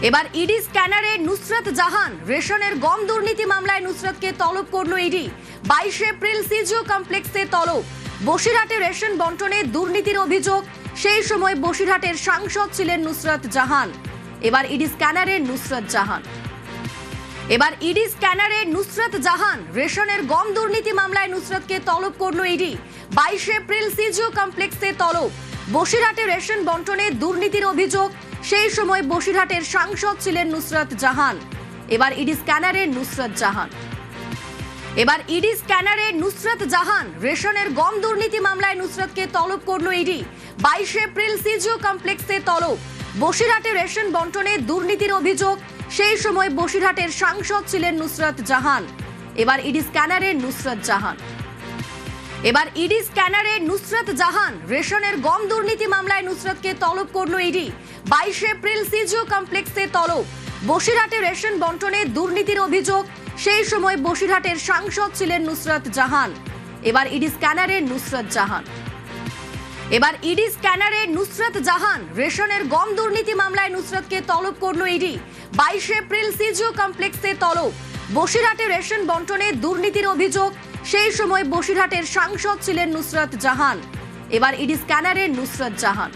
এবার ইডি স্ক্যানারে নুসরত জাহান রেশনের গম দুর্নীতি মামলায় নুসরতকে তলব করল ইডি। 22 এপ্রিল সিজিও কমপ্লেক্সে তলব। বসিরহাটে রেশন বন্টনে দুর্নীতির অভিযোগ, সেই সময় বসিরহাটের সাংসদ ছিলেন নুসরত জাহান। এবার ইডি স্ক্যানারে নুসরত জাহান রেশনের গম দুর্নীতি মামলায় নুসরতকে তলব করল ইডি। 22 এপ্রিল সিজিও কমপ্লেক্সে তলব। বসিরহাটে রেশন বন্টনে দুর্নীতির অভিযোগ, সেই সময় বসিরহাটের সাংসদ ছিলেন নুসরত জাহান। এবার ইডি স্ক্যানারে নুসরত জাহান রেশনের গম দুর্নীতি মামলায় নুসরতকে তলব করল ইডি। 22 এপ্রিল সিজিও কমপ্লেক্সে তলব। বসিরহাটে রেশন বন্টনে দুর্নীতির অভিযোগ, সেই সময় বসিরহাটের সাংসদ ছিলেন নুসরত জাহান। এবার ইডি স্ক্যানারে নুসরত জাহান রেশনের গম দুর্নীতি মামলায় নুসরতকে তলব করল ইডি। 22 এপ্রিল সিজিও কমপ্লেক্সে তলব। বসিরহাটে রেশন বন্টনে দুর্নীতির অভিযোগ, সেই সময় বসিরহাটের সাংসদ ছিলেন নুসরত জাহান। এবার ইডি স্ক্যানারে নুসরত জাহান রেশনের গম দুর্নীতি মামলায় নুসরতকে তলব করল ইডি। 22 এপ্রিল সিজিও কমপ্লেক্সে তলব। বসিরহাটে রেশন বন্টনে দুর্নীতির অভিযোগ, সেই সময় বসিরহাটের সাংসদ ছিলেন নুসরত জাহান। এবার ইডি স্ক্যানারে নুসরত জাহান